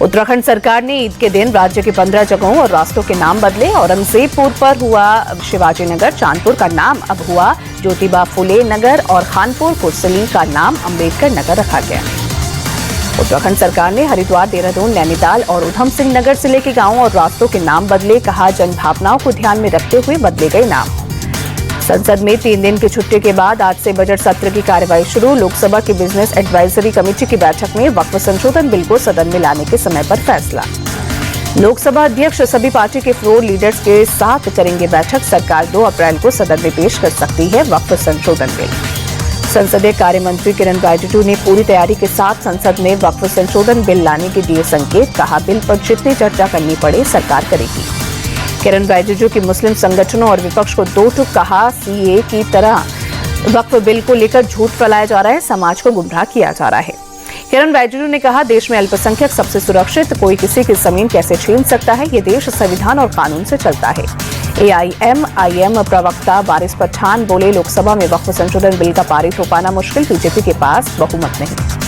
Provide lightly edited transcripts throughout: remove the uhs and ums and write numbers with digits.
उत्तराखंड सरकार ने ईद के दिन राज्य के 15 जगहों और रास्तों के नाम बदले। औरंगजेबपुर पर हुआ शिवाजी नगर, चांदपुर का नाम अब हुआ ज्योतिबा फुले नगर और खानपुर कुर्सली का नाम अंबेडकर नगर रखा गया। उत्तराखंड सरकार ने हरिद्वार, देहरादून, नैनीताल और उधम सिंह नगर जिले के गांवों और रास्तों के नाम बदले। कहा, जनभावनाओं को ध्यान में रखते हुए बदले गए नाम। संसद में 3 दिन की छुट्टी के बाद आज से बजट सत्र की कार्यवाही शुरू। लोकसभा की बिजनेस एडवाइजरी कमेटी की बैठक में वक्फ संशोधन बिल को सदन में लाने के समय पर फैसला। लोकसभा अध्यक्ष सभी पार्टी के फ्लोर लीडर्स के साथ करेंगे बैठक। सरकार 2 अप्रैल को सदन में पेश कर सकती है वक्फ संशोधन बिल। संसदीय कार्य मंत्री किरण रिजिजू ने पूरी तैयारी के साथ संसद में वक्फ संशोधन बिल लाने के दिए संकेत। कहा, बिल पर जितनी चर्चा करनी पड़े सरकार करेगी। किरण रिजिजू की मुस्लिम संगठनों और विपक्ष को 2 टूक। कहा, सीए की तरह वक्फ बिल को लेकर झूठ फैलाया जा रहा है, समाज को गुमराह किया जा रहा है। किरण रिजिजू ने कहा, देश में अल्पसंख्यक सबसे सुरक्षित, कोई किसी की जमीन कैसे छीन सकता है। ये देश संविधान और कानून से चलता है। AIMIM प्रवक्ता वारिस पठान बोले, लोकसभा में वक्फ संशोधन बिल का पारित हो पाना मुश्किल, बीजेपी के पास बहुमत नहीं।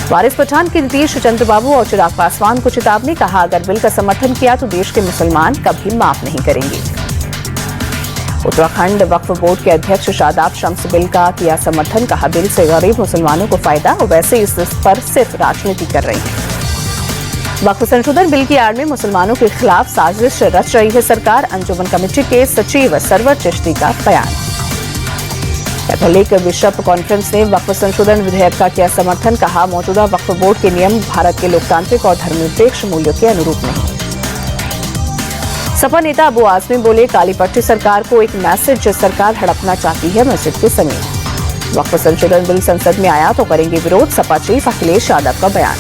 वारिस पठान की नीतीश, चंद्रबाबू और चिराग पासवान को चेतावनी। कहा, अगर बिल का समर्थन किया तो देश के मुसलमान कभी माफ नहीं करेंगे। उत्तराखंड वक्फ बोर्ड के अध्यक्ष शादाब शम्स बिल का किया समर्थन। कहा, बिल से गरीब मुसलमानों को फायदा और वैसे इस पर सिर्फ राजनीति कर रही है। वक्फ संशोधन बिल की आड़ में मुसलमानों के खिलाफ साजिश रच रही है सरकार। अंजुमन कमेटी के सचिव सरवर चिश्ती का बयान। कैथोलिक बिशप कॉन्फ्रेंस ने वक्फ संशोधन विधेयक का किया समर्थन। कहा, मौजूदा वक्फ बोर्ड के नियम भारत के लोकतांत्रिक और धर्मनिरपेक्ष मूल्यों के अनुरूप नहीं। सपा नेता अबू आजमी बोले, काली पट्टी सरकार को एक मैसेज, सरकार हड़पना चाहती है मस्जिद के समीप। वक्फ संशोधन बिल संसद में आया तो करेंगे विरोध, सपा चीफ अखिलेश यादव का बयान।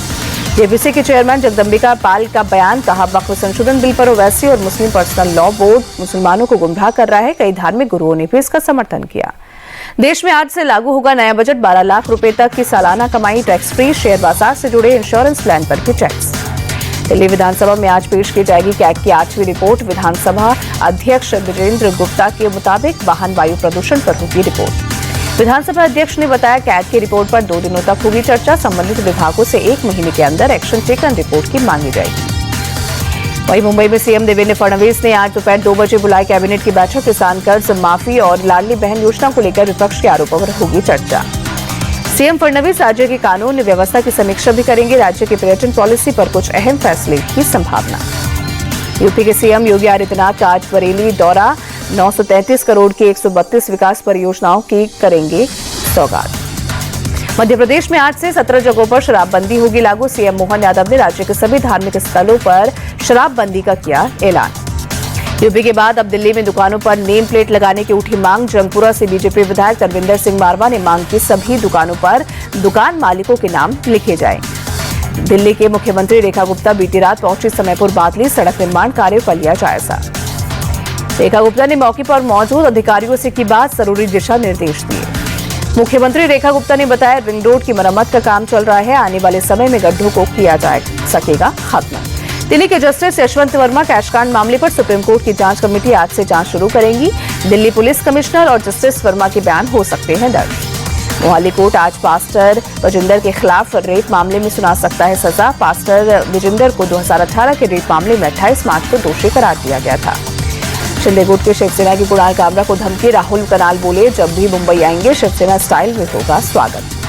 जेपीसी के चेयरमैन जगदम्बिका पाल का बयान। कहा, वक्फ संशोधन बिल पर ओवैसी और मुस्लिम पर्सनल लॉ बोर्ड मुसलमानों को गुमराह कर रहा है। कई धार्मिक गुरुओं ने भी इसका समर्थन किया। देश में आज से लागू होगा नया बजट। 12 लाख रुपए तक की सालाना कमाई टैक्स फ्री। शेयर बाजार से जुड़े इंश्योरेंस प्लान पर भी टैक्स। दिल्ली विधानसभा में आज पेश की जाएगी कैग की 8वीं रिपोर्ट। विधानसभा अध्यक्ष विजेंद्र गुप्ता के मुताबिक वाहन वायु प्रदूषण पर होगी रिपोर्ट। विधानसभा अध्यक्ष ने बताया, कैग की रिपोर्ट पर 2 दिनों तक होगी चर्चा। संबंधित विभागों से 1 महीने के अंदर एक्शन टेकन रिपोर्ट की मांगी जाएगी। वहीं मुंबई में सीएम देवेंद्र फडणवीस ने आज दोपहर 2 बजे बुलाई कैबिनेट की बैठक। किसान कर्ज माफी और लाडली बहन योजना को लेकर विपक्ष के आरोपों पर होगी चर्चा। सीएम फडणवीस राज्य की कानून व्यवस्था की समीक्षा भी करेंगे। राज्य की पर्यटन पॉलिसी पर कुछ अहम फैसले की संभावना। यूपी के सीएम योगी आदित्यनाथ का आज बरेली दौरा। 933 करोड़ की 132 विकास परियोजनाओं की करेंगे सौगात। मध्य प्रदेश में आज से 17 जगहों पर शराबबंदी होगी लागू। सीएम मोहन यादव ने राज्य के सभी धार्मिक स्थलों पर शराबबंदी का किया ऐलान। यूपी के बाद अब दिल्ली में दुकानों पर नेम प्लेट लगाने की उठी मांग। जंगपुरा से बीजेपी विधायक तरविंदर सिंह मारवा ने मांग की, सभी दुकानों पर दुकान मालिकों के नाम लिखे जाएं। दिल्ली के मुख्यमंत्री रेखा गुप्ता बीती रात पहुंची समयपुर बादली। सड़क निर्माण कार्य का लिया जायजा। रेखा गुप्ता ने मौके पर मौजूद अधिकारियों से की बात, जरूरी दिशा निर्देश दिए। मुख्यमंत्री रेखा गुप्ता ने बताया, रिंग रोड की मरम्मत का काम चल रहा है, आने वाले समय में गड्ढों को किया जा सकेगा खत्म। दिल्ली के जस्टिस यशवंत वर्मा कैशकांड मामले पर सुप्रीम कोर्ट की जांच कमेटी आज से जांच शुरू करेगी। दिल्ली पुलिस कमिश्नर और जस्टिस वर्मा के बयान हो सकते हैं दर्ज। मोहाली कोर्ट आज पास्टर विजेंदर के खिलाफ रेप मामले में सुना सकता है सजा। पास्टर विजेंदर को 2018 के रेप मामले में 28 मार्च को दोषी करार दिया गया था। शिंदे गुट के शिवसेना की कुणाल कामरा को धमकी। राहुल कनाल बोले, जब भी मुंबई आएंगे शिवसेना स्टाइल में होगा स्वागत।